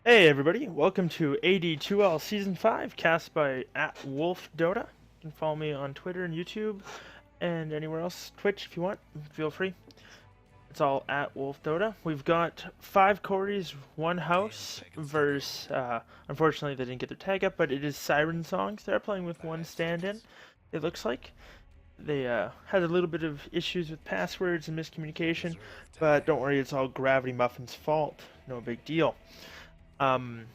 Hey everybody, welcome to Ad2L Season 5, cast by @WolfDota. You can follow me on Twitter and YouTube, and anywhere else, Twitch if you want, feel free. It's all @WolfDota. We've got 5 Corys, 1 House, versus, unfortunately they didn't get their tag up, but it is Siren Songs. They're playing with 1 stand-in, it looks like. They had a little bit of issues with passwords and miscommunication, but don't worry, it's all Gravity Muffin's fault. No big deal. Um,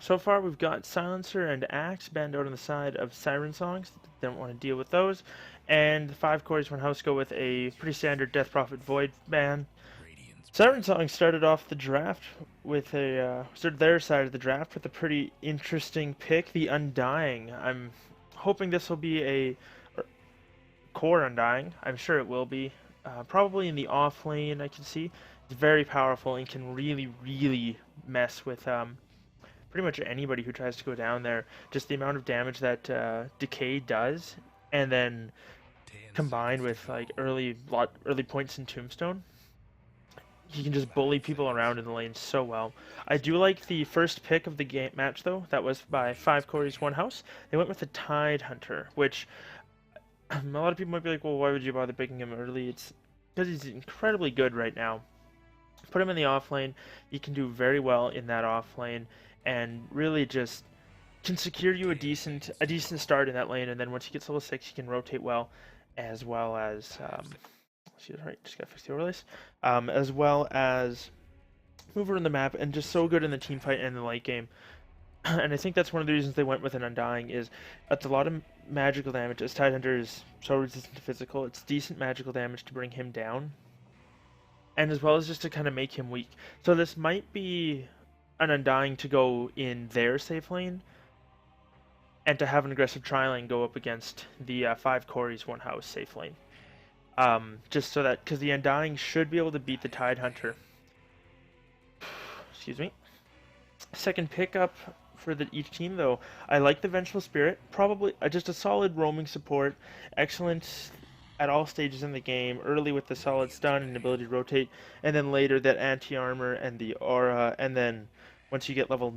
So far, we've got Silencer and Axe banned out on the side of Siren Songs. Don't want to deal with those. And the 5 Corys 1 House go with a pretty standard Death Prophet Void ban. Siren Songs started off the draft with started their side of the draft with a pretty interesting pick, the Undying. I'm hoping this will be a core Undying. I'm sure it will be. Probably in the off lane, I can see. It's very powerful and can really mess with pretty much anybody who tries to go down there. Just the amount of damage that Decay does, and then combined with like early points in Tombstone, he can just bully people around in the lane so well. I do like the first pick of the game match though. That was by 5 Corys 1 House. They went with the Tide Hunter, which a lot of people might be like, well, why would you bother picking him early? It's because he's incredibly good right now. Put him in the off lane, he can do very well in that off lane, and really just can secure you a decent start in that lane. And then once he gets level 6, he can rotate well, as well as see right, just gotta fix the overlays, as well as move around the map, and just so good in the team fight and the late game. And I think that's one of the reasons they went with an Undying is it's a lot of magical damage. As Tidehunter is so resistant to physical, it's decent magical damage to bring him down, and as well as just to kind of make him weak. So this might be an Undying to go in their safe lane, and to have an aggressive tri-lane go up against the 5 Corys 1 House safe lane. Just so that, because the Undying should be able to beat the Tide Hunter. Excuse me. Second pickup for each team, though, I like the Vengeful Spirit. Probably just a solid roaming support. Excellent at all stages in the game. Early with the solid stun and ability to rotate, and then later that anti-armor and the aura, and then once you get level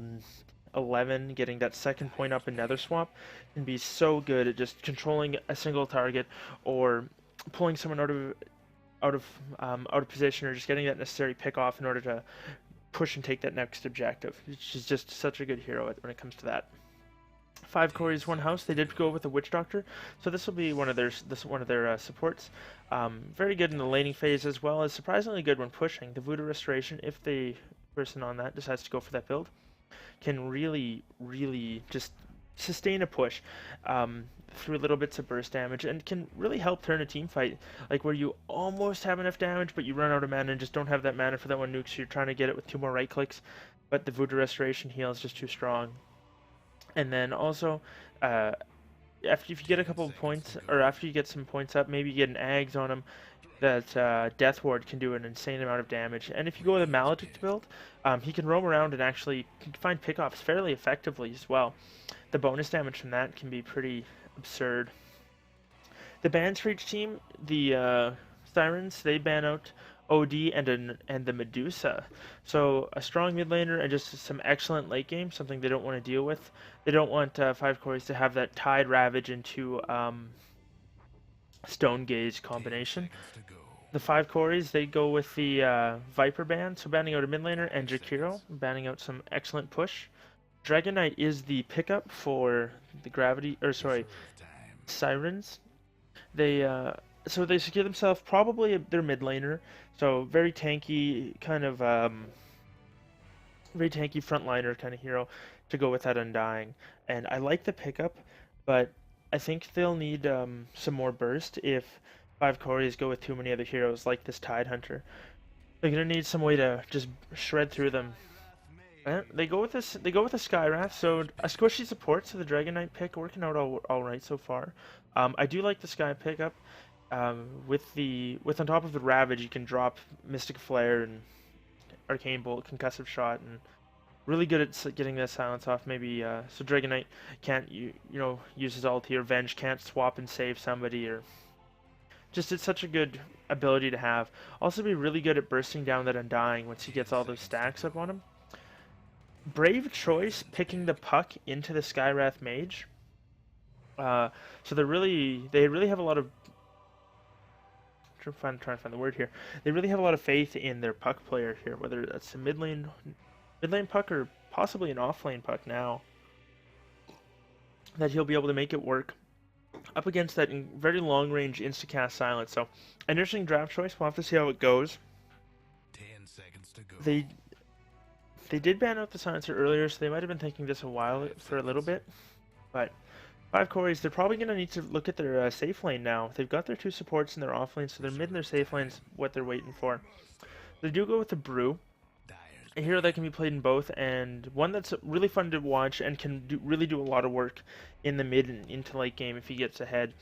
11, getting that second point up in Nether Swap can be so good at just controlling a single target or pulling someone out of position, or just getting that necessary pick off in order to push and take that next objective. She's just such a good hero when it comes to that. 5 Corys 1 House. They did go with a Witch Doctor, so this will be one of their supports. Very good in the laning phase, as well as surprisingly good when pushing. The Voodoo Restoration, if the person on that decides to go for that build, can really just sustain a push through little bits of burst damage, and can really help turn a team fight, like where you almost have enough damage but you run out of mana and just don't have that mana for that one nuke, so you're trying to get it with 2 more right clicks, but the Voodoo Restoration heal is just too strong. And then also, if you get a couple of points, or after you get some points up, maybe you get an Ags on him, that Death Ward can do an insane amount of damage. And if you go with a Maledict build, he can roam around and actually find pickoffs fairly effectively as well. The bonus damage from that can be pretty absurd. The bans for each team, the Sirens, they ban out OD and the Medusa. So a strong mid laner and just some excellent late game, something they don't want to deal with. They don't want 5 Corys to have that Tide Ravage into Stone Gaze combination. The 5 Corys, they go with the Viper ban, so banning out a mid laner, and Jakiro, banning out some excellent push. Dragon Knight is the pickup for the Sirens. They so they secure themselves probably their mid laner, so very tanky kind of very tanky frontliner kind of hero to go with that Undying. And I like the pickup, but I think they'll need some more burst if 5 Corys go with too many other heroes like this Tide Hunter. They're gonna need some way to just shred through them. They go with this. They go with a Skywrath, so a squishy support. So the Dragon Knight pick working out all right so far. I do like the Sky pickup. With on top of the Ravage, you can drop Mystic Flare and Arcane Bolt, Concussive Shot, and really good at getting the silence off. Maybe so Dragon Knight can't use his ulti, or Venge can't swap and save somebody, or just it's such a good ability to have. Also be really good at bursting down that Undying once he gets all those stacks up on him. brave choice picking the puck into the Skywrath Mage. So they really have a lot of trying to find the word here. They really have a lot of faith in their puck player here, whether that's a mid lane puck or possibly an off lane puck now. That he'll be able to make it work up against that very long range instacast silence. So, an interesting draft choice. We'll have to see how it goes. 10 seconds to go. They did ban out the silencer earlier, so they might have been thinking this for a little bit. But 5 Corys, they're probably going to need to look at their safe lane now. They've got their 2 supports in their off lane, so their mid and their safe lane's what they're waiting for. They do go with the Brew, a hero that can be played in both, and one that's really fun to watch and can really do a lot of work in the mid and into late game if he gets ahead.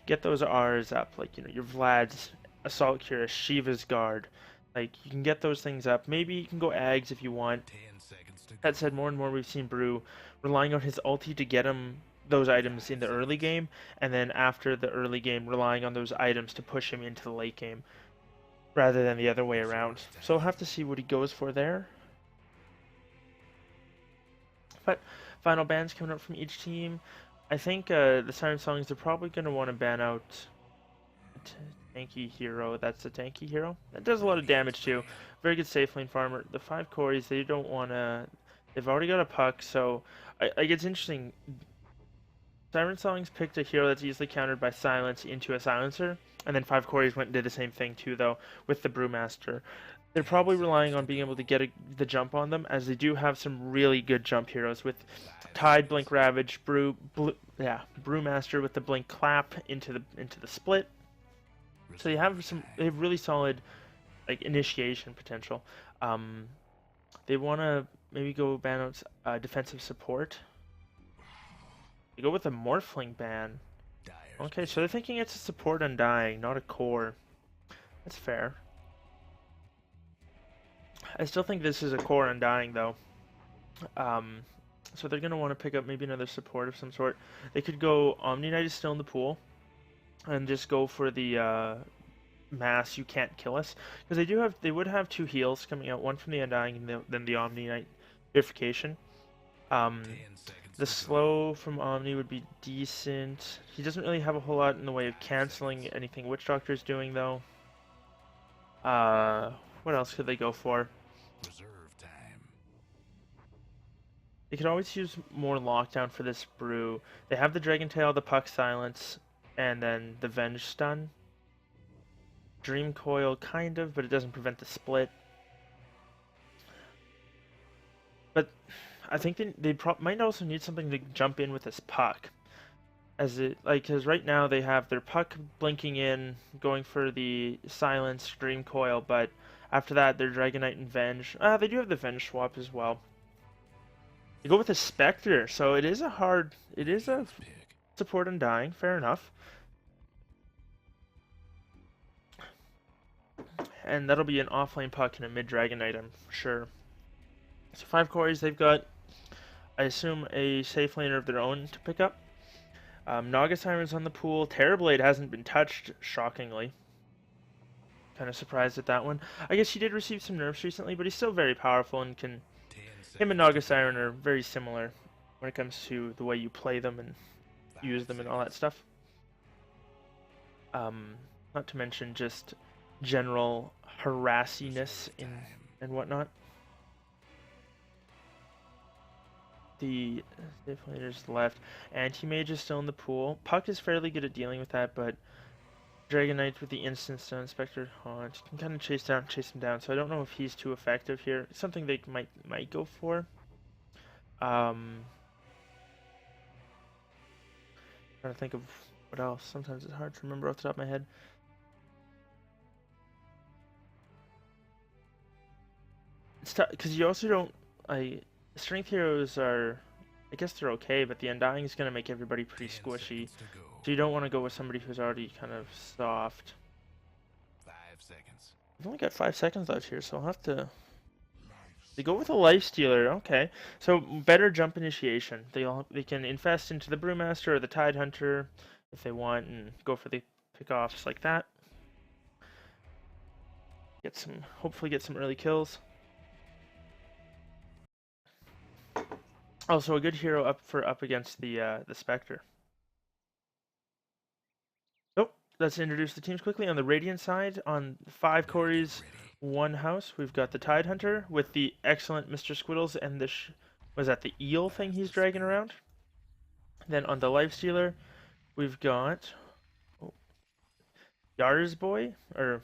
Get those R's up, like your Vlad's, Assault Curious, Shiva's Guard. Like, you can get those things up. Maybe you can go Ags if you want. 10 seconds to go. That said, more and more we've seen Brew relying on his ulti to get him those items in the early game, and then after the early game relying on those items to push him into the late game, rather than the other way around. So we'll have to see what he goes for there. But final bans coming up from each team. I think the Siren Songs are probably going to want to ban out tanky hero. That's a tanky hero. That does a lot of damage too. Very good safe lane farmer. The 5 Corys, they don't want to... They've already got a puck, so it's interesting. Siren Songs picked a hero that's easily countered by silence into a silencer, and then 5 Corys went and did the same thing too, though, with the Brewmaster. They're probably relying on being able to get the jump on them, as they do have some really good jump heroes with Tide, Blink Ravage, Brewmaster with the Blink Clap into the split. So they have really solid initiation potential. They want to maybe go ban out defensive support. They go with a Morphling ban. Okay, so they're thinking it's a support Undying, not a core. That's fair. I still think this is a core Undying, though. So they're going to want to pick up maybe another support of some sort. They could go Omni Knight is still in the pool, and just go for the mass You Can't Kill Us, because they would have 2 heals coming out, one from the Undying and then the Omni Knight Purification. The slow from Omni would be decent. He doesn't really have a whole lot in the way of canceling anything Witch Doctor's doing, though. What else could they go for? Reserve time. They could always use more lockdown for this Brew. They have the Dragon Tail, the Puck Silence, and then the Venge Stun. Dream Coil, kind of, but it doesn't prevent the split. But I think they might also need something to jump in with this Puck. Because right now they have their Puck blinking in, going for the Silence, Dream Coil, but after that they're Dragonite and Venge. They do have the Venge swap as well. They go with a Spectre, so it is a support Undying, fair enough. And that'll be an offlane Puck and a mid-Dragon item, for sure. So 5 Corys, they've got, I assume, a safe laner of their own to pick up. Naga Siren's on the pool. Terrorblade hasn't been touched, shockingly. Kind of surprised at that one. I guess he did receive some nerfs recently, but he's still very powerful and can... Him and Naga Siren are very similar when it comes to the way you play them and use them and all that stuff. Not to mention just general harassiness and whatnot. The safe laner's left. Anti-Mage is still in the pool. Puck is fairly good at dealing with that, but Dragonite with the Instant Stun, Spectre Haunt can kind of chase him down, so I don't know if he's too effective here. It's something they might go for. Trying to think of what else. Sometimes it's hard to remember off the top of my head. It's tough, because you also don't... Strength heroes are... I guess they're okay, but the Undying is going to make everybody pretty squishy. So you don't want to go with somebody who's already kind of soft. 5 seconds. I've only got 5 seconds left here, so I'll have to... They go with a Life Stealer, okay. So better jump initiation. They can infest into the Brewmaster or the Tide Hunter if they want, and go for the pickoffs like that. Hopefully get some early kills. Also, a good hero up against the Spectre. Oh, let's introduce the teams quickly. On the Radiant side, on 5 Corys, 1 House, we've got the Tide Hunter with the excellent Mr. Squiddles and the was that the eel thing he's dragging around? Then on the Lifestealer, we've got oh, Yars Boy or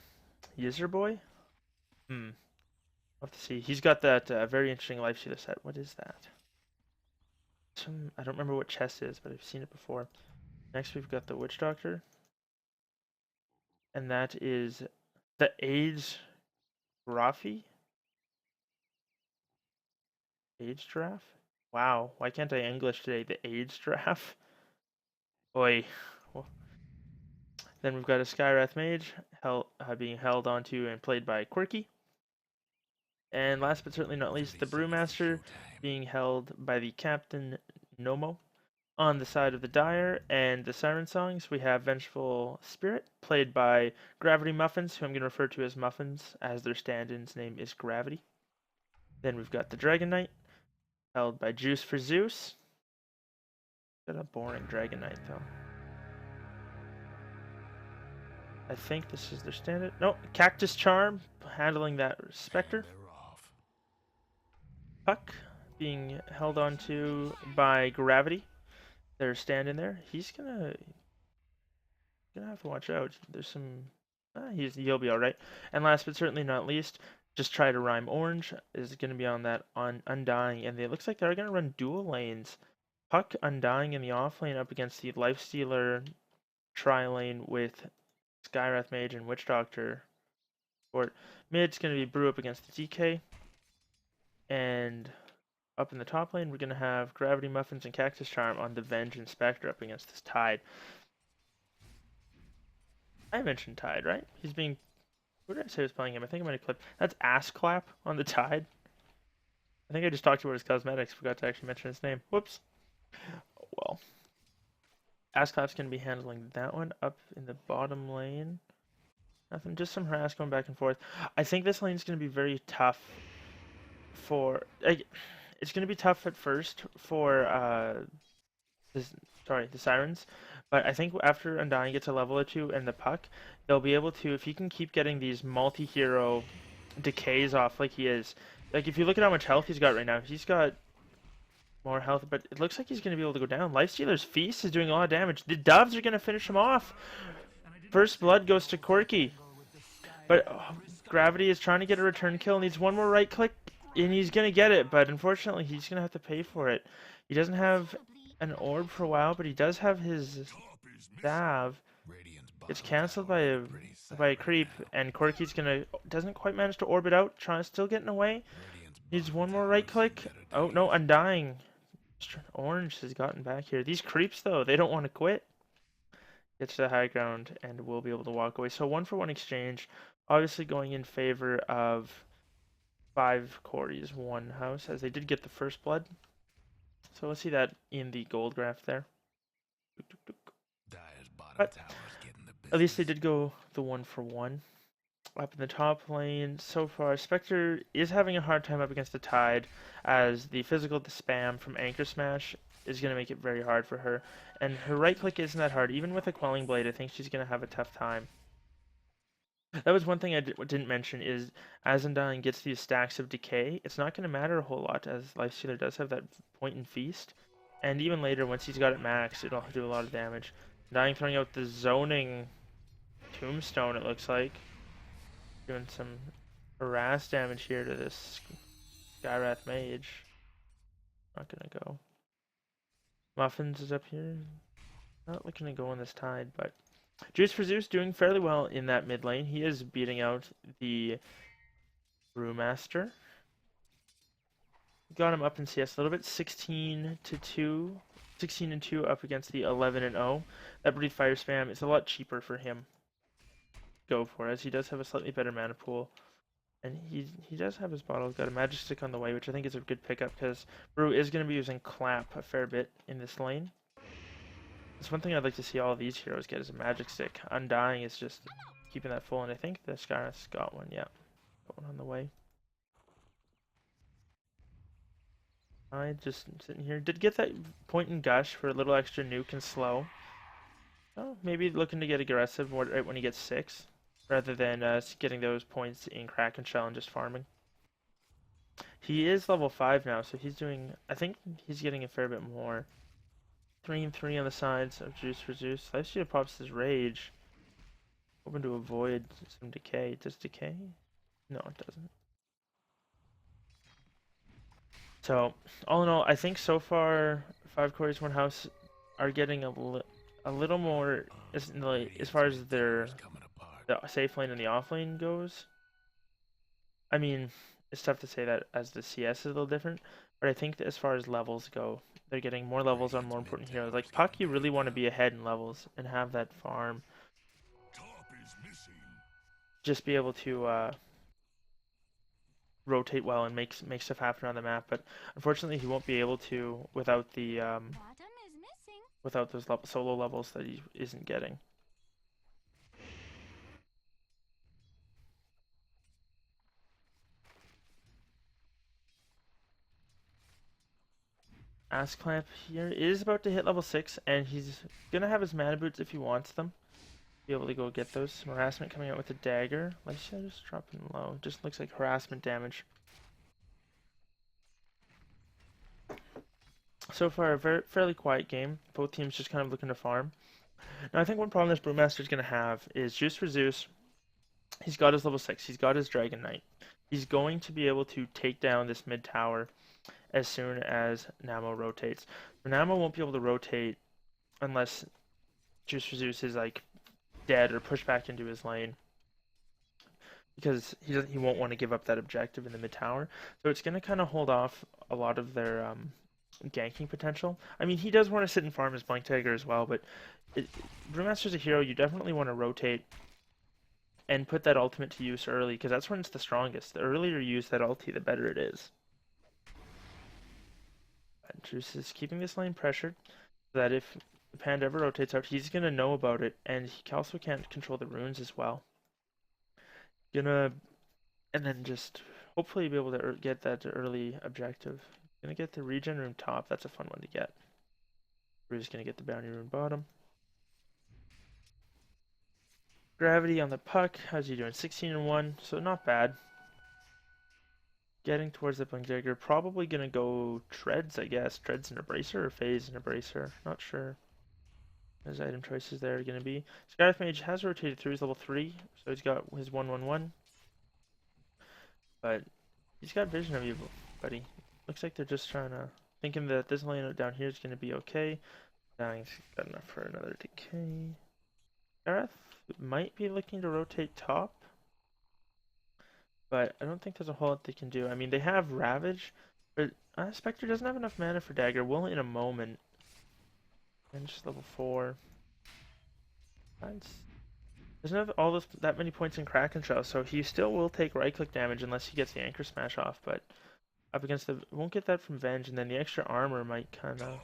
Yizer Boy. I'll have to see. He's got that very interesting Lifestealer set. What is that? I don't remember what chest is, but I've seen it before. Next, we've got the Witch Doctor, and that is the AIDS Rafi. AIDS Giraffe? Wow, why can't I English today? The AIDS Giraffe? Oi. Well, then we've got a Skywrath Mage being held onto and played by Quirky. And last but certainly not least, the 30 seconds to Brewmaster showtime. being held by the Captain Nomo. On the side of the Dire and the Siren songs, we have Vengeful Spirit, played by Gravity Muffins, who I'm going to refer to as Muffins, as their stand-in's name is Gravity. Then we've got the Dragon Knight, held by Juice for Zeus. Got a boring Dragon Knight, though. I think this is their standard. No, Cactus Charm, handling that Spectre. And they're off. Puck, being held onto by Gravity. Their stand-in there. He's gonna have to watch out. There's some. He'll be all right. And last but certainly not least, just try to rhyme orange is going to be on that on Undying, and it looks like they're going to run dual lanes. Puck Undying in the off lane up against the Lifestealer tri lane with Skywrath Mage and Witch Doctor. Or mid's going to be Brew up against the DK, and up in the top lane we're going to have Gravity Muffins and Cactus Charm on the Venge and Spectre up against this Tide. I mentioned Tide, right? He's being. Who did I say was playing him? I think I might have clipped. That's Ass Clap on the Tide. I think I just talked about his cosmetics. Forgot to actually mention his name. Whoops. Oh, well. Ass Clap's going to be handling that one up in the bottom lane. Nothing, just some harass going back and forth. I think this lane's going to be very tough for. It's going to be tough at first for the Sirens. But I think after Undying gets a level or two and the Puck, they'll be able to, if he can keep getting these multi-hero decays off like he is. Like, if you look at how much health he's got right now, he's got more health, but it looks like he's going to be able to go down. Lifestealer's Feast is doing a lot of damage. The Doves are going to finish him off. First blood goes to Quirky. But Gravity is trying to get a return kill, needs one more right click, and he's going to get it, but unfortunately he's going to have to pay for it. He doesn't have an orb for a while, but he does have his Dav. It's cancelled by a creep, and Corky's doesn't quite manage to orb it out, still getting away. Needs one more right click. Oh no, Undying. Orange has gotten back here. These creeps though, they don't want to quit. Gets to the high ground and will be able to walk away. So 1-for-1 exchange, obviously going in favor of 5 Corys, 1 House, as they did get the first blood. So we'll see that in the gold graph there. But at least they did go the 1-for-1. Up in the top lane, so far, Spectre is having a hard time up against the Tide, as the physical spam from Anchor Smash is going to make it very hard for her. And her right click isn't that hard. Even with a Quelling Blade, I think she's going to have a tough time. That was one thing I didn't mention, is as Undying gets these stacks of decay, it's not going to matter a whole lot, as Lifestealer does have that point in Feast. And even later, once he's got it maxed, it'll do a lot of damage. Undying throwing out the zoning Tombstone, it looks like. Doing some harass damage here to this Skywrath Mage. Not gonna go. Muffins is up here. Not looking to go on this Tide, but Juice for Zeus doing fairly well in that mid lane. He is beating out the Brewmaster. Got him up in CS a little bit, 16-2. 16-2 up against the 11-0. That Breathe Fire spam is a lot cheaper for him. Go for, as he does have a slightly better mana pool, and he does have his bottle. Got a magic stick on the way, which I think is a good pickup, because Brew is going to be using Clap a fair bit in this lane. That's one thing I'd like to see all of these heroes get, is a magic stick. Undying is just keeping that full, and I think the Skyrath's got one. Yeah, got one on the way. Tide just sitting here. Did get that point in Gush for a little extra nuke and slow. Oh, maybe looking to get aggressive right when he gets 6, rather than getting those points in Kraken Shell and just farming. He is level 5 now, so he's doing. I think he's getting a fair bit more. 3 and 3 on the sides of Juice for Zeus. I see it pops his Rage. Hoping to avoid some decay. Does decay? No, it doesn't. So, all in all, I think so far, 5 Corys, 1 House are getting a little more as far as their the safe lane and the off lane goes. I mean, it's tough to say that as the CS is a little different, but I think that as far as levels go, they're getting more levels on more important heroes. Like Puck, you really want to be ahead in levels and have that farm. Just be able to rotate well and make stuff happen on the map. But unfortunately, he won't be able to without the without those solo levels that he isn't getting. Clamp here is about to hit level 6, and he's gonna have his mana boots if he wants them. Be able to go get those. Some harassment coming out with a dagger. Let's just drop him low. Just looks like harassment damage. So far, a fairly quiet game. Both teams just kind of looking to farm. Now, I think one problem this Brewmaster is going to have is Juice for Zeus. He's got his level 6. He's got his Dragon Knight. He's going to be able to take down this mid tower as soon as Namo rotates. Namo won't be able to rotate unless Juice for Zeus is like dead or pushed back into his lane, because he won't want to give up that objective in the mid tower. So it's going to kind of hold off a lot of their ganking potential. I mean, he does want to sit and farm his Blank Tiger as well, but Brewmaster's a hero you definitely want to rotate and put that ultimate to use early, because that's when it's the strongest. The earlier you use that ulti, the better it is. And Juice is keeping this lane pressured, so that if Panda ever rotates out, he's gonna know about it, and he also can't control the runes as well. And then just hopefully be able to get that early objective. Gonna get the regen rune top. That's a fun one to get. We're just gonna get the bounty rune bottom. Gravity on the Puck. How's he doing? 16 and 1, so not bad. Getting towards the Blink Jagger. Probably gonna go Treads, I guess. Treads and a Bracer or Phase and a Bracer. Not sure. His item choices there are going to be. Scarif Mage has rotated through his level 3, so he's got his 1/1/1. But he's got vision of you, buddy. Looks like they're just trying to... thinking that this lane down here is going to be okay. Dying's got enough for another decay. Scarif might be looking to rotate top, but I don't think there's a whole lot they can do. I mean, they have Ravage, but Spectre doesn't have enough mana for Dagger. Will in a moment. And just level 4. Doesn't have that many points in Kraken Shell, so he still will take right click damage unless he gets the Anchor Smash off. But up against the won't get that from Venge, and then the extra armor might kind of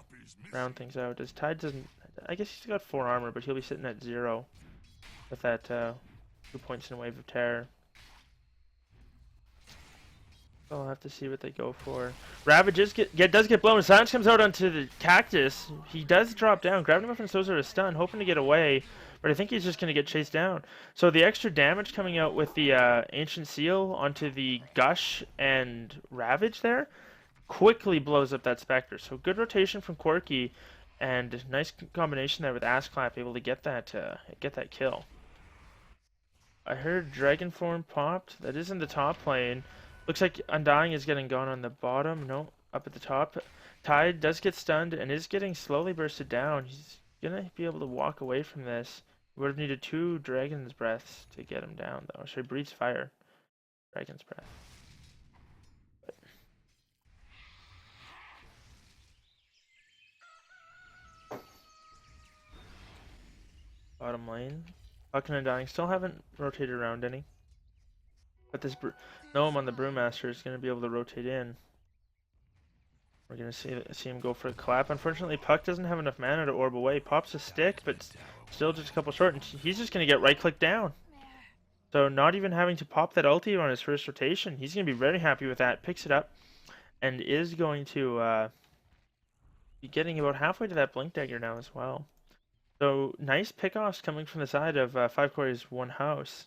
round things out. As Tide doesn't, I guess he's got 4 armor, but he'll be sitting at 0 with that 2 points in Wave of Terror. I'll have to see what they go for. Ravage does get blown. Silence comes out onto the cactus. He does drop down. Gravity Muffin throws her a stun, hoping to get away, but I think he's just going to get chased down. So the extra damage coming out with the Ancient Seal onto the Gush and Ravage there quickly blows up that Spectre. So good rotation from Quirky, and nice combination there with Clap, able to get that kill. I heard Dragon Form popped. That is in the top lane. Looks like Undying is getting gone on the bottom. No, up at the top. Tide does get stunned and is getting slowly bursted down. He's going to be able to walk away from this. Would have needed 2 Dragon's Breaths to get him down, though. So he breathes fire. Dragon's Breath. Bottom lane. Puck and Undying still haven't rotated around any. But this Gnome on the Brewmaster is going to be able to rotate in. We're going to see him go for a clap. Unfortunately, Puck doesn't have enough mana to orb away. Pops a stick, but still just a couple short. And he's just going to get right-click down. So not even having to pop that ulti on his first rotation. He's going to be very happy with that. Picks it up. and is going to be getting about halfway to that Blink Dagger now as well. So nice pickoffs coming from the side of 5 Corys, 1 house.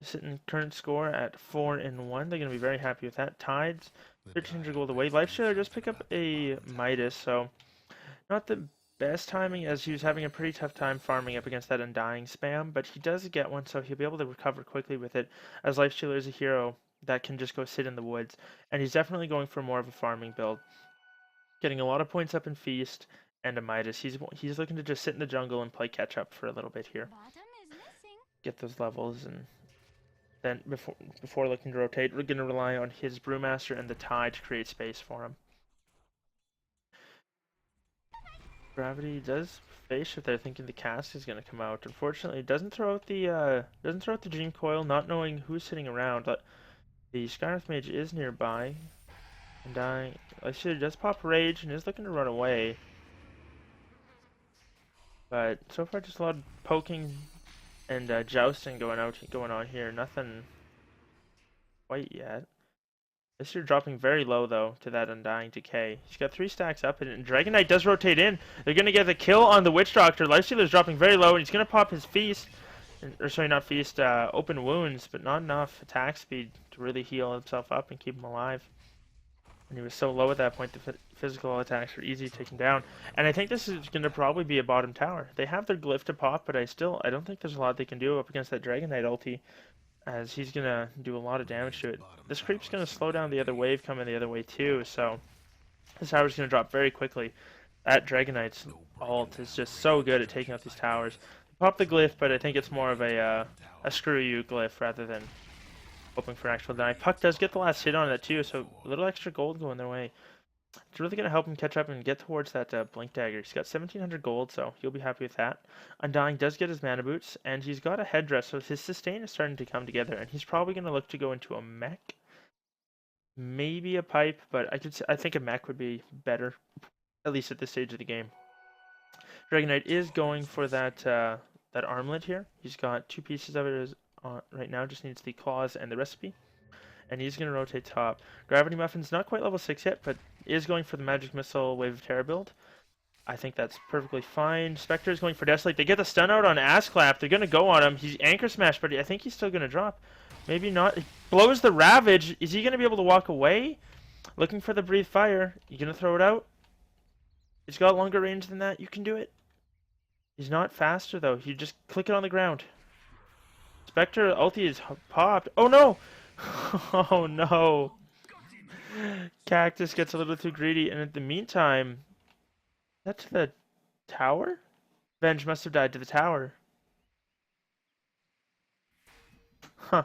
Sitting current score at 4-1. They're going to be very happy with that. Tides, 1,300 gold away. Lifestealer just pick up a Midas, so not the best timing as he was having a pretty tough time farming up against that Undying spam, but he does get one, so he'll be able to recover quickly with it, as Lifestealer is a hero that can just go sit in the woods, and he's definitely going for more of a farming build. Getting a lot of points up in Feast and a Midas. He's looking to just sit in the jungle and play catch up for a little bit here. Get those levels, and then before looking to rotate, we're going to rely on his Brewmaster and the Tide to create space for him. Gravity does face if they're thinking the cast is going to come out. Unfortunately, it doesn't throw out the Dream Coil, not knowing who's sitting around. But the Skyreth Mage is nearby, and I should just pop Rage and is looking to run away. But so far, just a lot of poking and jousting going on here. Nothing quite yet. This year dropping very low though to that Undying Decay. He's got 3 stacks up, and Dragon Knight does rotate in. They're gonna get the kill on the Witch Doctor. Lifestealer's dropping very low, and he's gonna pop his Feast, or sorry, not Feast, Open Wounds, but not enough attack speed to really heal himself up and keep him alive. And he was so low at that point, the physical attacks were easy to take him down. And I think this is gonna probably be a bottom tower. They have their glyph to pop, but I don't think there's a lot they can do up against that Dragon Knight ulti, as he's going to do a lot of damage to it. This creep's going to slow down the other wave coming the other way too, so this tower's going to drop very quickly. That Dragon Knight's ult is just so good at taking out these towers. Pop the glyph, but I think it's more of a screw you glyph rather than hoping for actual deny. Puck does get the last hit on it too, so a little extra gold going their way. It's really going to help him catch up and get towards that Blink Dagger. He's got 1,700 gold, so he'll be happy with that. Undying does get his mana boots, and he's got a headdress, so his sustain is starting to come together, and he's probably going to look to go into a mech. Maybe a pipe, but I think a mech would be better, at least at this stage of the game. Dragon Knight is going for that armlet here. He's got 2 pieces of it right now, just needs the claws and the recipe. And he's going to rotate top. Gravity Muffin's not quite level 6 yet, but is going for the Magic Missile Wave of Terror build. I think that's perfectly fine. Spectre is going for Desolate. They get the stun out on Assclap. They're going to go on him. He's Anchor Smash, but I think he's still going to drop. Maybe not. He blows the Ravage. Is he going to be able to walk away? Looking for the Breathe Fire. You going to throw it out? He's got longer range than that. You can do it. He's not faster, though. You just click it on the ground. Spectre ulti is popped. Oh, no! Oh no! Cactus gets a little too greedy, and in the meantime, is that to the tower? Venge must have died to the tower. Huh.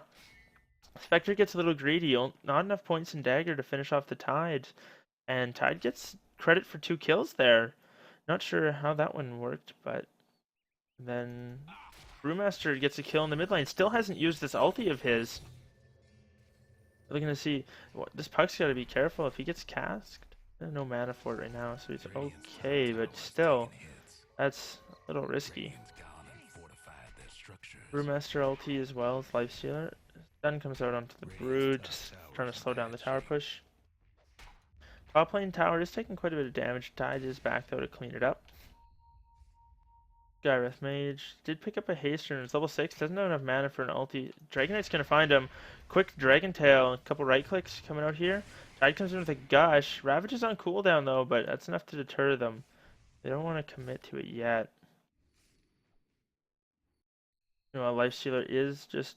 Spectre gets a little greedy. Not enough points in Dagger to finish off the Tide. And Tide gets credit for 2 kills there. Not sure how that one worked, but then Brewmaster gets a kill in the mid lane. Still hasn't used this ulti of his. Looking to see, this Puck's got to be careful if he gets cast. There's no mana for it right now, so he's okay, but still, that's a little risky. Brewmaster ulti as well as Lifestealer. Stun comes out onto the Brew, just trying to slow down the tower push. Top lane tower is taking quite a bit of damage. Tide is back though to clean it up. Skyreth Mage did pick up a haste and it's level 6, doesn't have enough mana for an ulti. Dragon Knight's gonna find him. Quick Dragon Tail, a couple right clicks coming out here. Tide comes in with a Gush. Ravage is on cooldown though, but that's enough to deter them. They don't want to commit to it yet. Meanwhile, Lifestealer is just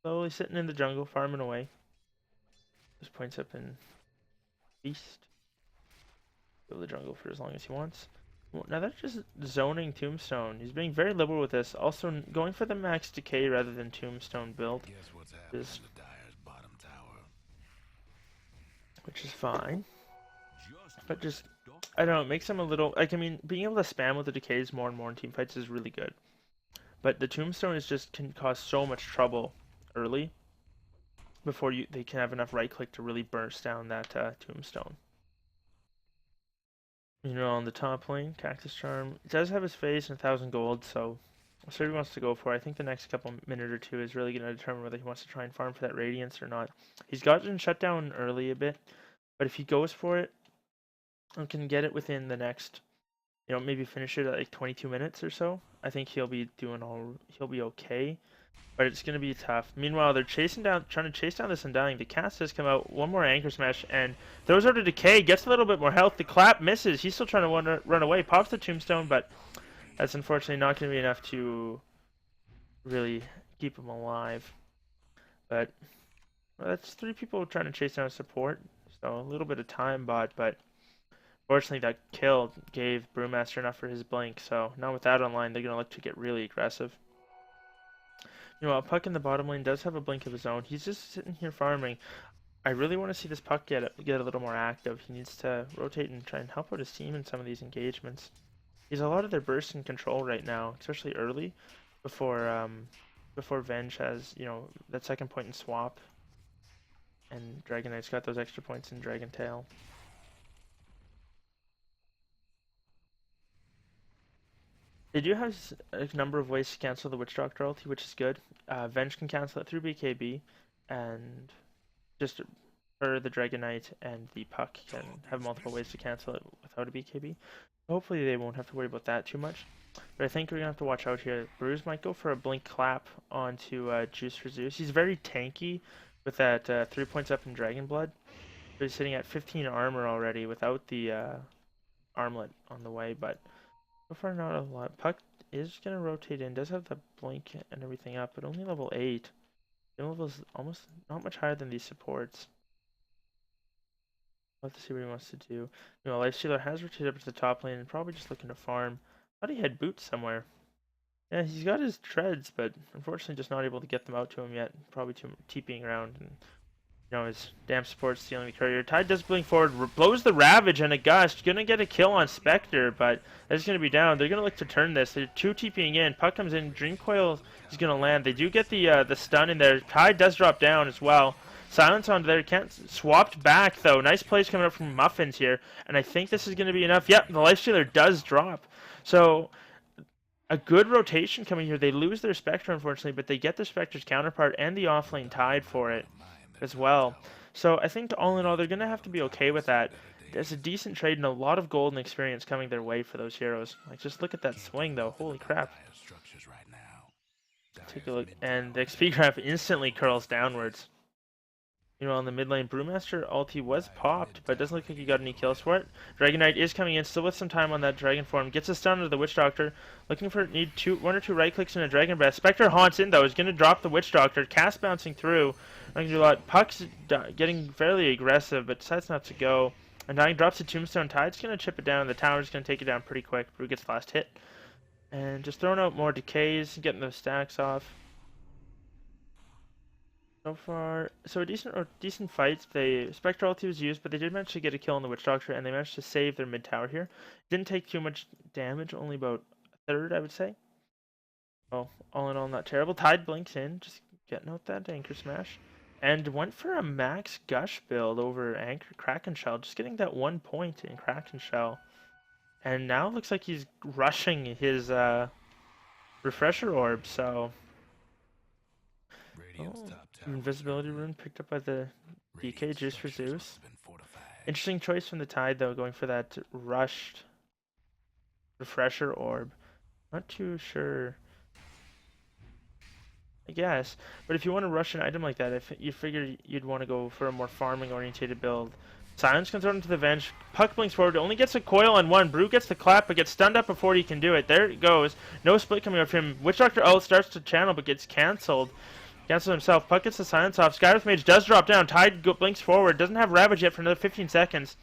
slowly sitting in the jungle, farming away. Just points up in Feast. Go to the jungle for as long as he wants. Now they're just zoning Tombstone. He's being very liberal with this. Also going for the max decay rather than Tombstone build. Which is fine. But just, I don't know, it makes him a little, like, I mean, being able to spam with the decays more and more in teamfights is really good. But the Tombstone is just, can cause so much trouble early before they can have enough right click to really burst down that Tombstone. You know, on the top lane, Cactus Charm, it does have his face and 1,000 gold, so whatever he wants to go for. I think the next minute or two is really going to determine whether he wants to try and farm for that Radiance or not. He's gotten shut down early a bit, But if he goes for it and can get it within the next, maybe finish it at like 22 minutes or so, I think he'll be okay. But it's going to be tough. Meanwhile, they're trying to chase down this Undying. The cast has come out, one more Anchor Smash, and throws out a Decay, gets a little bit more health. The Clap misses. He's still trying to run away. Pops the Tombstone, but that's unfortunately not going to be enough to really keep him alive. But that's 3 people trying to chase down support. So a little bit of time bought, but fortunately that kill gave Brewmaster enough for his blink. So now with that online, they're going to look to get really aggressive. Puck in the bottom lane does have a blink of his own. He's just sitting here farming. I really want to see this Puck get a little more active. He needs to rotate and try and help out his team in some of these engagements. He's a lot of their burst and control right now, especially early, before Venge has that second point in swap, and Dragon Knight's got those extra points in Dragon Tail. They do have a number of ways to cancel the Witch Doctor ulti, which is good. Venge can cancel it through BKB, and just for the Dragon Knight and the Puck can have multiple ways to cancel it without a BKB. Hopefully they won't have to worry about that too much. But I think we're going to have to watch out here. Bruise might go for a Blink Clap onto Juice for Zeus. He's very tanky with that 3 points up in Dragon Blood. So he's sitting at 15 armor already without the armlet on the way, but so far not a lot. Puck is going to rotate in, does have the blink and everything up, but only level 8. The level is almost not much higher than these supports. We'll have to see what he wants to do. Lifestealer has rotated up to the top lane and probably just looking to farm. Thought he had boots somewhere. Yeah, he's got his treads, but unfortunately just not able to get them out to him yet. Probably TPing around, and his damn support stealing the courier. Tide does blink forward, blows the Ravage and a Gust. Gonna get a kill on Spectre, but that's gonna be down. They're gonna look to turn this. They're 2 TPing in. Puck comes in. Dream Coil is gonna land. They do get the stun in there. Tide does drop down as well. Silence on there, can't swapped back though. Nice plays coming up from Muffins here, and I think this is going to be enough. Yep, the Lifestealer does drop. So a good rotation coming here. They lose their Spectre unfortunately, but they get their Spectre's counterpart and the offlane Tide for it as well. So I think all in all, they're going to have to be okay with that. There's a decent trade and a lot of gold and experience coming their way for those heroes. Like, just look at that swing though. Holy crap. Take a look, and the XP graph instantly curls downwards. On the mid lane, Brewmaster ulti was popped, but it doesn't look like he got any kills for it. Dragon Knight is coming in, still with some time on that Dragon form. Gets a stun to the Witch Doctor. Looking for one or two right clicks and a Dragon Breath. Spectre haunts in though, is going to drop the Witch Doctor. Cast bouncing through. Not going to do a lot. Puck's getting fairly aggressive, but decides not to go. And Dying drops a Tombstone. Tide's going to chip it down. The tower's going to take it down pretty quick. Brew gets the last hit. And just throwing out more decays, getting those stacks off. So far, a decent fight. The Spectre ulti was used, but they did manage to get a kill on the Witch Doctor, and they managed to save their mid tower here. Didn't take too much damage, only about a third, I would say. Well, all in all, not terrible. Tide blinks in, just getting out that Anchor Smash, and went for a max Gush build over Anchor Kraken Shell, just getting that 1 point in Kraken Shell. And now it looks like he's rushing his Refresher Orb, so... Oh, invisibility rune picked up by the DK Juice for Zeus. Interesting choice from the Tide though, going for that rushed Refresher Orb. Not too sure, I guess. But if you want to rush an item like that, if you figure you'd want to go for a more farming orientated build. Silence comes out into the Venge. Puck blinks forward, only gets a coil on one. Brew gets the clap, but gets stunned up before he can do it. There it goes. No split coming out from him. Witch Doctor ult starts to channel, but gets cancelled. Cancels himself. Puck gets the silence off. Skywrath Mage does drop down. Tide blinks forward. Doesn't have Ravage yet for another 15 seconds.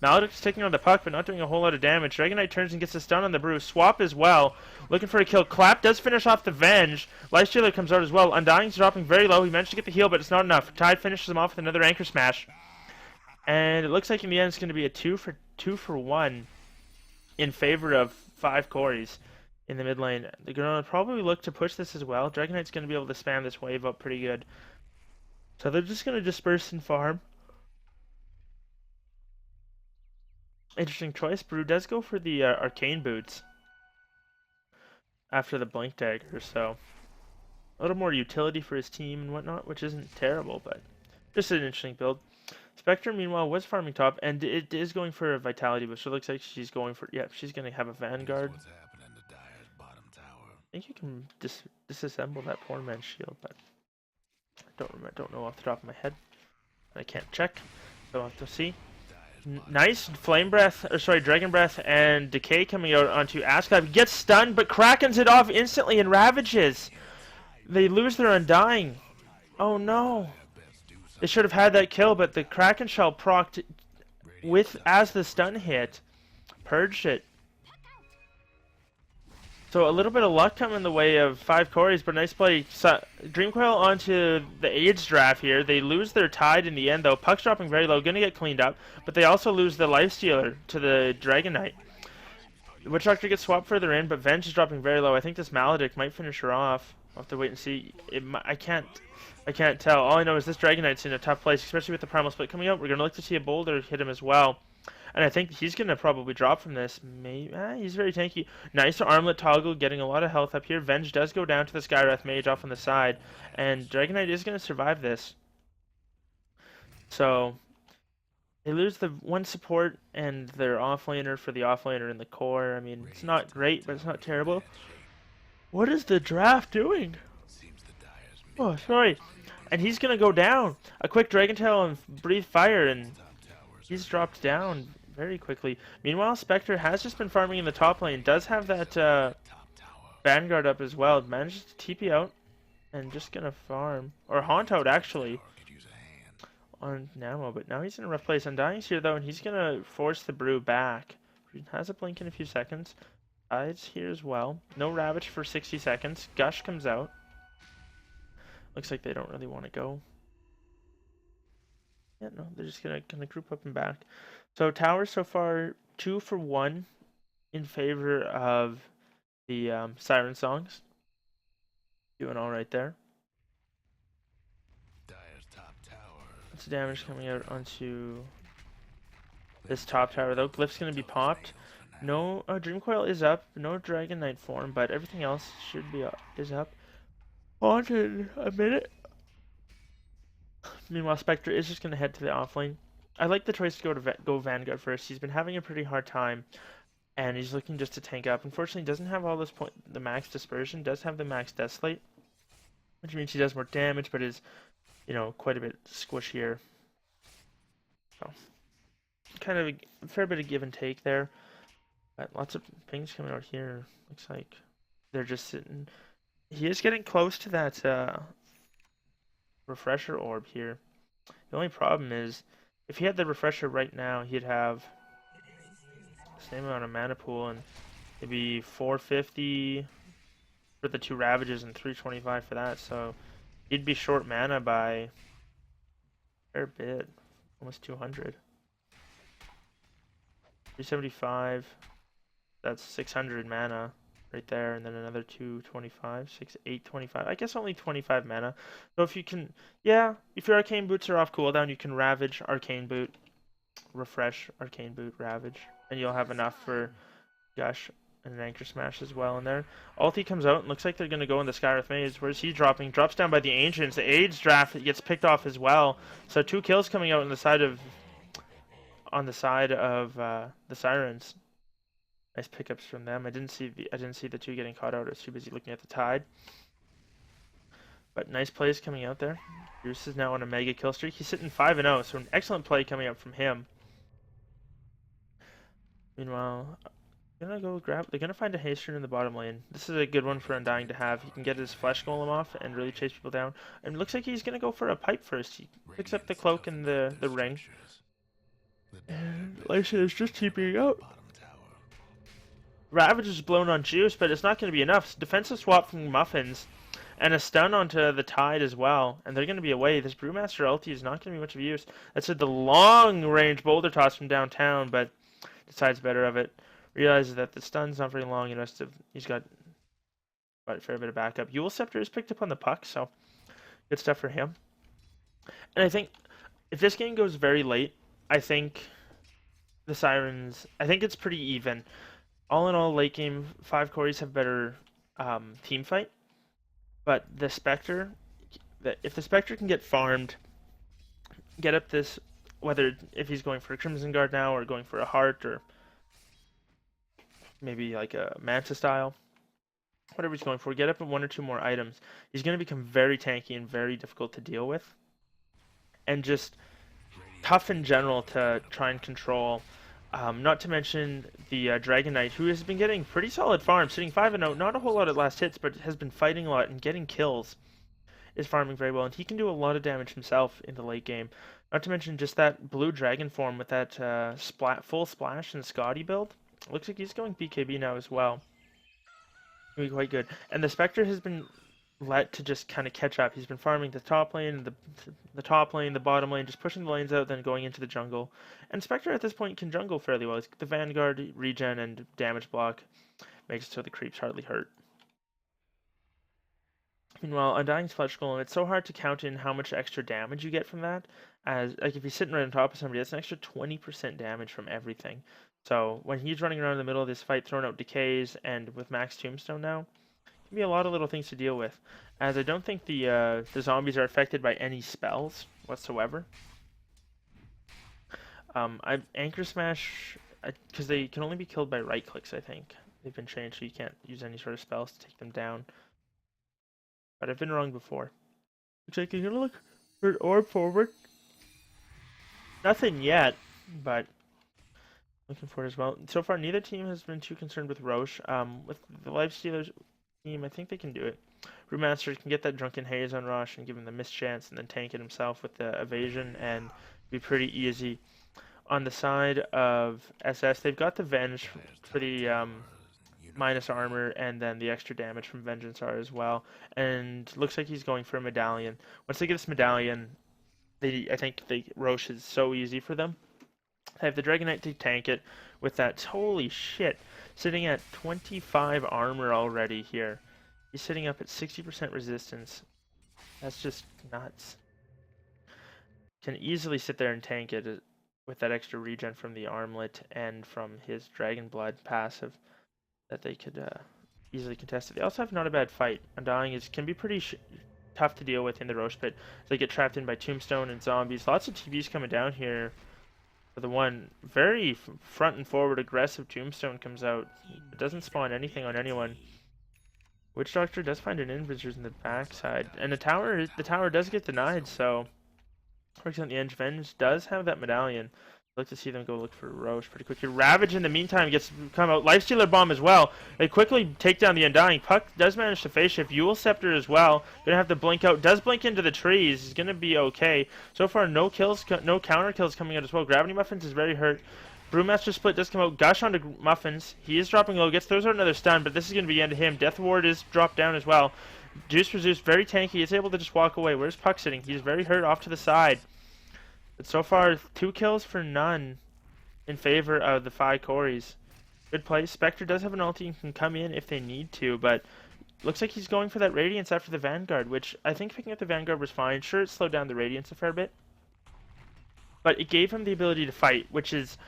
Maledict's taking on the Puck, but not doing a whole lot of damage. Dragon Knight turns and gets a stun on the Brew. Swap as well. Looking for a kill. Clap does finish off the Venge. Lifestealer comes out as well. Undying's dropping very low. He managed to get the heal, but it's not enough. Tide finishes him off with another Anchor Smash. And it looks like in the end it's going to be a 2 for 1 in favor of 5 Corys in the mid lane. They're going to probably look to push this as well. Dragon Knight's going to be able to spam this wave up pretty good. So they're just going to disperse and farm. Interesting choice. Brew does go for the Arcane Boots after the Blink Dagger, so a little more utility for his team and whatnot, which isn't terrible, but just an interesting build. Spectre, meanwhile, was farming top, and it is going for a vitality boost. So it looks like she's going for, yeah, she's going to have a Vanguard. What's happening to Dyer's bottom tower? I think you can disassemble that poor man's shield, but I don't know off the top of my head. I can't check, so I'll have to see. Nice Flame Breath, or sorry, Dragon Breath and Decay coming out onto Ascot. Gets stunned, but Krakens it off instantly and Ravages. They lose their Undying. Oh no. They should have had that kill, but the Kraken Shell procced with as the stun hit. Purged it. So a little bit of luck coming in the way of 5 Corys, but nice play. Dreamcoil onto the AIDS draft here. They lose their Tide in the end, though. Puck's dropping very low, gonna get cleaned up, but they also lose the Lifestealer to the Dragon Knight. Witch Doctor gets swapped further in, but Venge is dropping very low. I think this Maledict might finish her off. I'll have to wait and see. I can't tell. All I know is this Dragon Knight's in a tough place, especially with the Primal Split coming out. We're gonna look to see a Boulder hit him as well. And I think he's going to probably drop from this. Maybe, he's very tanky. Nice armlet toggle, getting a lot of health up here. Venge does go down to the Skywrath Mage off on the side. And Dragon Knight is going to survive this. So, they lose the one support and their offlaner for the offlaner in the core. I mean, it's not great, but it's not terrible. What is the draft doing? Oh, sorry. And he's going to go down. A quick Dragon Tail and Breathe Fire, and he's dropped down very quickly. Meanwhile, Spectre has just been farming in the top lane. Does have that Vanguard up as well. Manages to TP out and just gonna farm. Or haunt out, actually, on Namo. But now he's in a rough place. Undying's here, though, and he's gonna force the Brew back. He has a blink in a few seconds. Tide's here as well. No Ravage for 60 seconds. Gush comes out. Looks like they don't really want to go. Yeah, no, they're just gonna group up and back. So towers so far 2 for 1 in favor of the Siren songs. Doing all right there. Lots of damage coming out onto this top tower though. Glyph's gonna be popped. No, Dream Coil is up. No Dragon Knight form, but everything else should be is up. On in a minute. Meanwhile, Spectre is just going to head to the offlane. I like the choice to go Vanguard first. He's been having a pretty hard time, and he's looking just to tank up. Unfortunately, doesn't have all this the max dispersion. Does have the max Desolate, which means he does more damage, but is, quite a bit squishier. So, kind of a fair bit of give and take there. But lots of pings coming out here. Looks like they're just sitting. He is getting close to that refresher orb here. The only problem is, if he had the refresher right now, he'd have the same amount of mana pool, and it'd be 450 for the 2 Ravages and 325 for that, so he'd be short mana by a fair bit, almost 200. 375, that's 600 mana right there, and then another 225, 825. I guess only 25 mana. So if you can, if your Arcane Boots are off cooldown, you can Ravage, Arcane Boot, refresh, Arcane Boot, Ravage, and you'll have enough for Gush and an Anchor Smash as well in there. Ulti comes out, and looks like they're going to go in the Skywrath Maze. Where's he dropping? Drops down by the Ancients. The AIDS draft gets picked off as well. So 2 kills coming out on the side of the Sirens. Nice pickups from them. I didn't see the 2 getting caught out. I was too busy looking at the Tide. But nice plays coming out there. Bruce is now on a mega kill streak. He's sitting 5-0, so an excellent play coming up from him. Meanwhile, they're gonna find a Haster in the bottom lane. This is a good one for Undying to have. He can get his Flesh Golem off and really chase people down. And it looks like he's gonna go for a pipe first. He picks up the cloak and the ring. And Lysa is just TPing out. Ravage is blown on Juice, but it's not going to be enough. Defensive swap from Muffins, and a stun onto the Tide as well, and they're going to be away. This Brewmaster ulti is not going to be much of use. That's the long-range boulder toss from downtown, but decides better of it. Realizes that the stun's not very long, and he's got a fair bit of backup. Eul Scepter is picked up on the puck, so good stuff for him. And I think if this game goes very late, I think the Sirens, I think it's pretty even. All in all, late game, 5 Corys have better team fight, but the Spectre, if the Spectre can get farmed, get up this whether if he's going for a Crimson Guard now or going for a Heart or maybe like a Manta style. Whatever he's going for, get up at 1 or 2 more items. He's going to become very tanky and very difficult to deal with. And just tough in general to try and control. Not to mention the Dragon Knight, who has been getting pretty solid farms, sitting 5-0, not a whole lot at last hits, but has been fighting a lot and getting kills. Is farming very well, and he can do a lot of damage himself in the late game. Not to mention just that blue dragon form with that full splash and Scotty build. Looks like he's going BKB now as well. Be quite good. And the Spectre has been let to just kind of catch up. He's been farming the top lane, the top lane, the bottom lane, just pushing the lanes out, then going into the jungle. And Spectre at this point can jungle fairly well. He's the Vanguard, regen, and damage block makes it so the creeps hardly hurt. Meanwhile, Undying's Fletch Golem, it's so hard to count in how much extra damage you get from that. As like if he's sitting right on top of somebody, that's an extra 20% damage from everything. So when he's running around in the middle of this fight, throwing out decays, and with max tombstone now, it can be a lot of little things to deal with. As I don't think the zombies are affected by any spells whatsoever. I Anchor Smash, because they can only be killed by right clicks. I think they've been changed, so you can't use any sort of spells to take them down. But I've been wrong before. Looks like you're gonna look for an orb forward. Nothing yet, but looking for it as well. So far, neither team has been too concerned with Roche. With the Lifestealers team, I think they can do it. Brewmaster can get that Drunken Haze on Roche and give him the mischance and then tank it himself with the evasion and be pretty easy. On the side of SS, they've got the Venge for the minus armor and then the extra damage from Vengeance are as well. And looks like he's going for a medallion. Once they get this medallion, I think Roche is so easy for them. They have the Dragon Knight to tank it with that. Holy shit, sitting at 25 armor already here. He's sitting up at 60% resistance. That's just nuts. Can easily sit there and tank it with that extra regen from the armlet and from his Dragon Blood passive that they could easily contest it. They also have not a bad fight. Undying can be pretty tough to deal with in the Roche pit. They get trapped in by Tombstone and zombies. Lots of TVs coming down here for the one. Very front and forward aggressive Tombstone comes out. It doesn't spawn anything on anyone. Witch Doctor does find an Invisors in the backside. And the tower does get denied, so works on the edge. Venge does have that medallion. I'd like to see them go look for Roche pretty quickly. Ravage in the meantime gets come out. Lifestealer Bomb as well. They quickly take down the Undying. Puck does manage to phase shift. Eul Scepter as well. Gonna have to blink out. Does blink into the trees. He's gonna be okay. So far, no kills, no counter kills coming out as well. Gravity Muffins is very hurt. Brewmaster Split does come out. Gush onto Muffins. He is dropping low. Throws out another stun, but this is gonna be the end of him. Death Ward is dropped down as well. Juice for Zeus, very tanky. He's able to just walk away. Where's Puck sitting? He's very hurt off to the side. But so far, 2 kills for none in favor of the 5 Corys. Good play. Spectre does have an ulti and can come in if they need to, but looks like he's going for that Radiance after the Vanguard, which I think picking up the Vanguard was fine. Sure, it slowed down the Radiance a fair bit, but it gave him the ability to fight, which is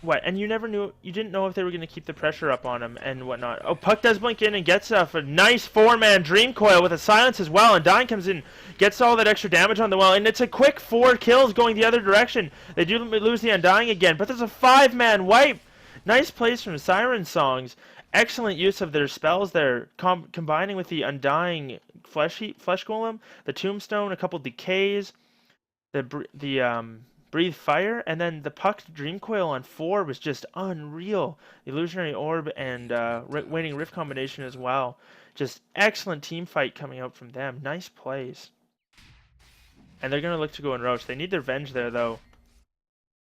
what, and you didn't know if they were going to keep the pressure up on him and whatnot. Oh, Puck does blink in and gets a nice 4-man Dream Coil with a silence as well, and Dying comes in, gets all that extra damage on the well, and it's a quick 4 kills going the other direction. They do lose the Undying again, but there's a 5-man wipe. Nice plays from Sirens songs. Excellent use of their spells there, combining with the Undying Flesh Golem, the Tombstone, a couple decays, the Breathe Fire, and then the Puck's Dream Coil on 4 was just unreal. The Illusionary Orb and Waning Rift combination as well. Just excellent team fight coming out from them. Nice plays. And they're going to look to go in Roche. They need their Venge there, though.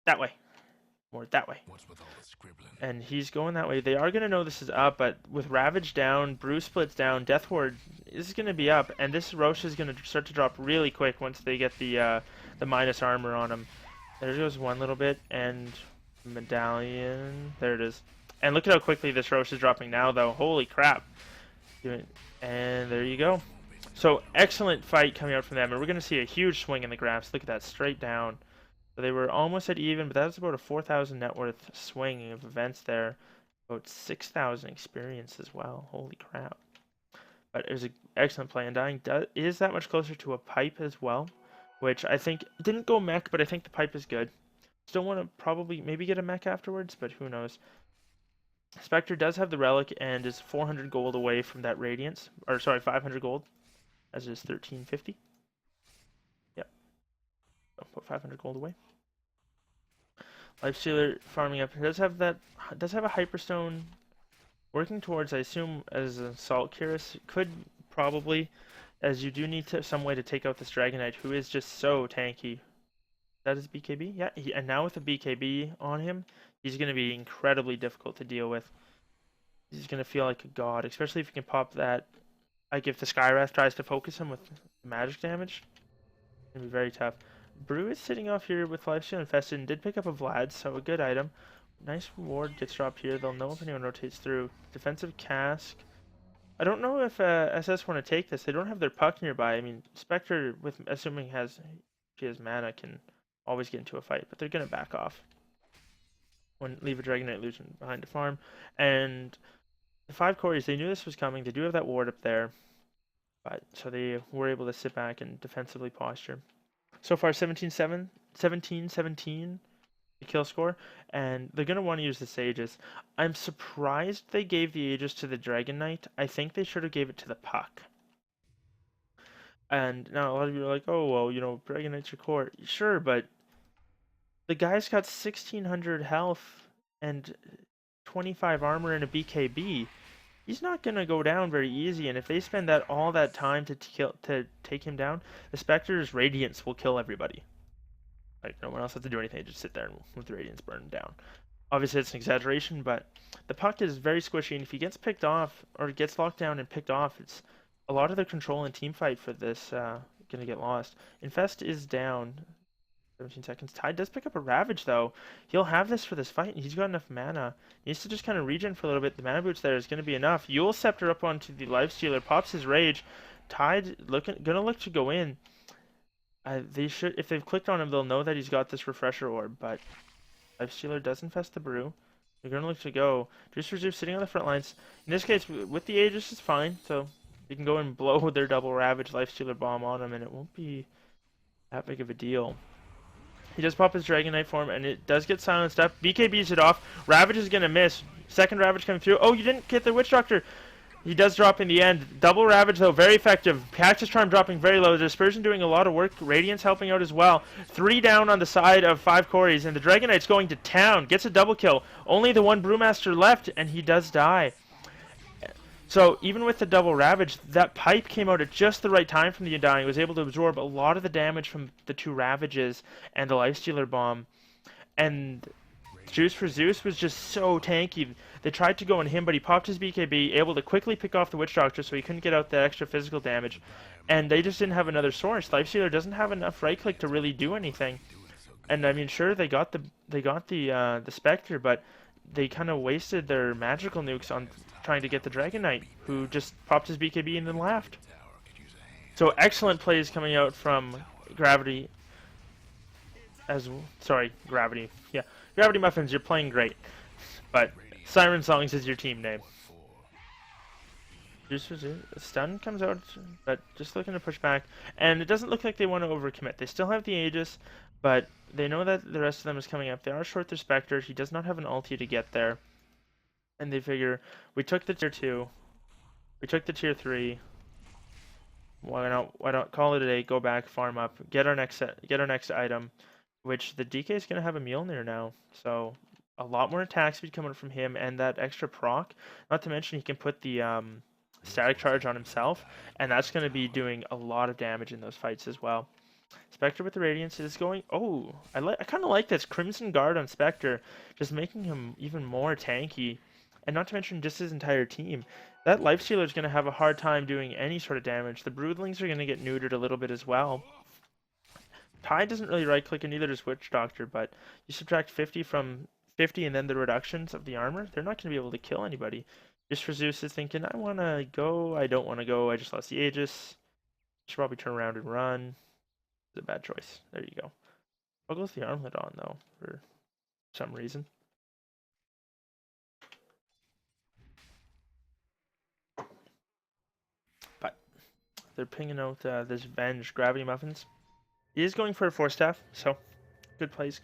That way. More that way. What's with all the scribbling? And he's going that way. They are going to know this is up, but with Ravage down, Brew Splits down, Death Ward is going to be up, and this Roche is going to start to drop really quick once they get the minus armor on him. There goes one little bit, and medallion. There it is. And look at how quickly this Roche is dropping now, though. Holy crap. And there you go. So, excellent fight coming out from them. And we're going to see a huge swing in the graphs. Look at that, straight down. So they were almost at even, but that was about a 4,000 net worth swing of events there. About 6,000 experience as well. Holy crap. But it was an excellent play. And Dying is that much closer to a pipe as well, which I think didn't go mech, but I think the pipe is good. Still want to probably maybe get a mech afterwards, but who knows. Spectre does have the relic and is 400 gold away from that radiance, or sorry, 500 gold, as it is 1350. Yep, so put 500 gold away. Lifestealer farming up does have a hyperstone working towards, I assume, as a Salt Cuirass. Could probably, as you do need some way to take out this Dragonite, who is just so tanky. That is BKB? Yeah, and now with the BKB on him, he's going to be incredibly difficult to deal with. He's going to feel like a god, especially if you can pop that. Like if the Skywrath tries to focus him with magic damage, it's going to be very tough. Brew is sitting off here with Lifesteal Infested and did pick up a Vlad, so a good item. Nice reward gets dropped here. They'll know if anyone rotates through. Defensive Cask. I don't know if SS want to take this. They don't have their puck nearby. I mean, Spectre, with assuming she has mana, can always get into a fight, but they're going to back off. Leave a Dragonite illusion behind to farm. And the 5 Corys, they knew this was coming. They do have that ward up there, but so they were able to sit back and defensively posture. So far, 17-7, 17-17 the kill score, and they're going to want to use the Sages. I'm surprised they gave the Aegis to the Dragon Knight. I think they should have gave it to the Puck. And now a lot of you are like, oh, well, you know, Dragon Knight's your core. Sure, but the guy's got 1600 health and 25 armor and a BKB. He's not going to go down very easy, and if they spend all that time to take him down, the Spectre's Radiance will kill everybody. Like, no one else has to do anything, just sit there and let the Radiance burn him down. Obviously, it's an exaggeration, but the Puck is very squishy, and if he gets picked off, or gets locked down and picked off, it's a lot of the control and team fight for this going to get lost. Infest is down. 17 seconds. Tide does pick up a Ravage, though. He'll have this for this fight, and he's got enough mana. He needs to just kind of regen for a little bit. The mana boots there is going to be enough. Yule Scepter up onto the Lifestealer, pops his Rage. Tide gonna look to go in. They should, if they've clicked on him, they'll know that he's got this Refresher Orb, but Lifestealer does infest the Brew. They're gonna look to go. Juice Reserve sitting on the front lines. In this case, with the Aegis, it's fine, so you can go and blow their double Ravage Lifestealer bomb on him, and it won't be that big of a deal. He does pop his Dragon Knight form, and it does get silenced up. BKBs it off. Ravage is going to miss. Second Ravage coming through. Oh, you didn't get the Witch Doctor. He does drop in the end. Double Ravage, though, very effective. Cactus Charm dropping very low. Dispersion doing a lot of work. Radiance helping out as well. 3 down on the side of 5 Corys, and the Dragon Knight's going to town. Gets a double kill. Only the one Brewmaster left, and he does die. So even with the double Ravage, that pipe came out at just the right time from the Undying. Was able to absorb a lot of the damage from the 2 Ravages and the Lifestealer bomb. And Juice for Zeus was just so tanky. They tried to go on him, but he popped his BKB, able to quickly pick off the Witch Doctor so he couldn't get out that extra physical damage. And they just didn't have another source. Lifestealer doesn't have enough right click to really do anything. And I mean, sure, they got the Spectre, but they kind of wasted their magical nukes on trying to get the Dragon Knight, who just popped his BKB and then laughed. So excellent plays coming out from Gravity. Gravity. Yeah, Gravity Muffins, you're playing great. But Siren Songs is your team name. Stun comes out, but just looking to push back. And it doesn't look like they want to overcommit. They still have the Aegis, but they know that the rest of them is coming up. They are short their Spectre. He does not have an ulti to get there. And they figure, we took the tier 2, we took the tier 3, why not call it a day, go back, farm up, get our next item, which the DK is going to have a Mjolnir now, so a lot more attack speed coming from him, and that extra proc, not to mention he can put the static charge on himself, and that's going to be doing a lot of damage in those fights as well. Spectre with the Radiance is going, oh, I kind of like this, Crimson Guard on Spectre, just making him even more tanky. And not to mention just his entire team. That Lifestealer is going to have a hard time doing any sort of damage. The Broodlings are going to get neutered a little bit as well. Tide doesn't really right-click, and neither does Witch Doctor, but you subtract 50 from 50 and then the reductions of the armor, they're not going to be able to kill anybody. Just for Zeus is thinking, I want to go, I don't want to go, I just lost the Aegis. Should probably turn around and run. It's a bad choice. There you go. I'll go with the armlet on, though, for some reason. They're pinging out this Venge Gravity Muffins. He is going for a 4-staff, so good plays,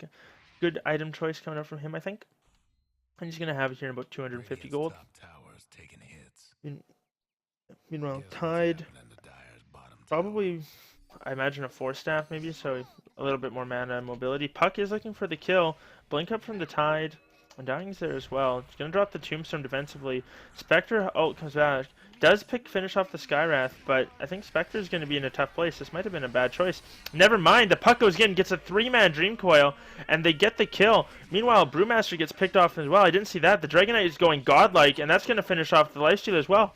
good item choice coming up from him, I think. And he's gonna have it here in about 250 gold. Top towers taking hits. Meanwhile, Here's what's Tide happening to Dire's bottom probably, I imagine a 4-staff maybe, so a little bit more mana and mobility. Puck is looking for the kill. Blink up from the Tide. Undying's there as well. He's gonna drop the Tombstone defensively. Spectre ult comes back. Does finish off the Skywrath, but I think Spectre's gonna be in a tough place. This might have been a bad choice. Never mind, the Puck goes in, gets a 3-man Dream Coil, and they get the kill. Meanwhile, Brewmaster gets picked off as well. I didn't see that. The Dragonite is going godlike, and that's gonna finish off the Lifesteal as well.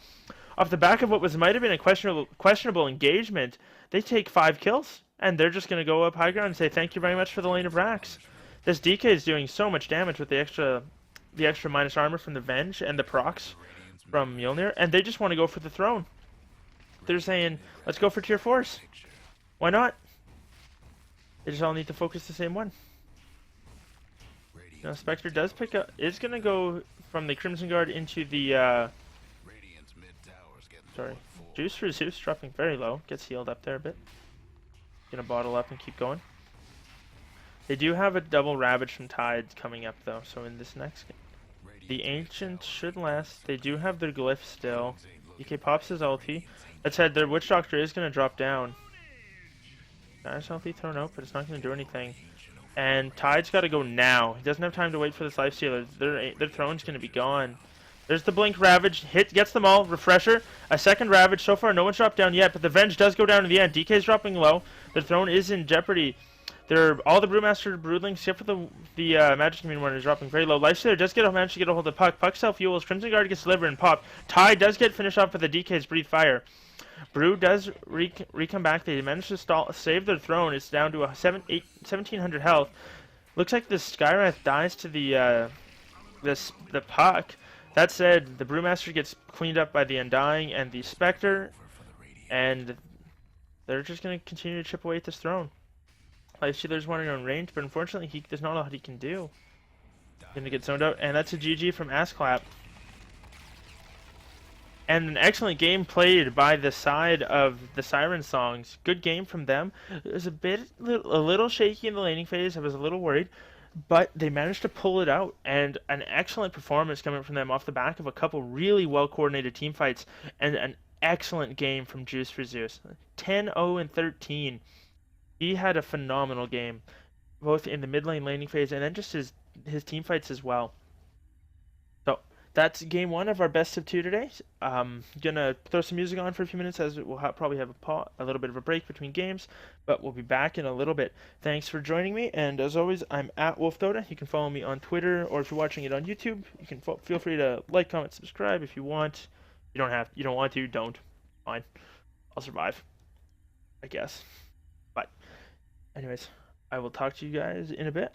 Off the back of what might have been a questionable engagement, they take 5 kills, and they're just gonna go up high ground and say thank you very much for the lane of Rax. This DK is doing so much damage with the extra minus armor from the Venge and the procs from Mjolnir, and they just want to go for the throne. They're saying, let's go for tier 4s. Why not? They just all need to focus the same one. Now Spectre does pick up, is going to go from the Crimson Guard into the, sorry, Juice for Zeus dropping very low, gets healed up there a bit. Gonna bottle up and keep going. They do have a double Ravage from Tide coming up though, so in this next game. The Ancient should last. They do have their Glyph still. DK pops his ulti. That said, their Witch Doctor is going to drop down. Nice ulti thrown out, but it's not going to do anything. And Tide's got to go now. He doesn't have time to wait for this Lifestealer. Their throne's going to be gone. There's the Blink Ravage. Hit, gets them all. Refresher. A second Ravage. So far, no one's dropped down yet, but the Venge does go down in the end. DK's dropping low. Their throne is in jeopardy. All the Brewmaster Broodlings, except for the Magic Community one, is dropping very low. Lifestealer does manage to get a hold of Puck. Puck self-fuels. Crimson Guard gets delivered and popped. Tide does get finished off with the DK's Breathe Fire. Brew does come back. They manage to save their throne. It's down to 1700 health. Looks like the Skywrath dies to the Puck. That said, the Brewmaster gets cleaned up by the Undying and the Spectre, and they're just going to continue to chip away at this throne. Lifestealer's running on range, but unfortunately there's not a lot he can do. Gonna get zoned out, and that's a GG from Assclap. And an excellent game played by the side of the Siren songs. Good game from them. It was a little shaky in the laning phase. I was a little worried, but they managed to pull it out, and an excellent performance coming from them off the back of a couple really well-coordinated team fights, and an excellent game from Juice for Zeus. 10-0 and 13. He had a phenomenal game, both in the mid lane laning phase and then just his team fights as well. So that's game 1 of our best of 2 today. Gonna throw some music on for a few minutes as we'll probably have a little bit of a break between games, but we'll be back in a little bit. Thanks for joining me, and as always, I'm at WolfDota. You can follow me on Twitter, or if you're watching it on YouTube, you can feel free to like, comment, subscribe if you want. You don't want to, don't. Fine. I'll survive, I guess. But anyways, I will talk to you guys in a bit.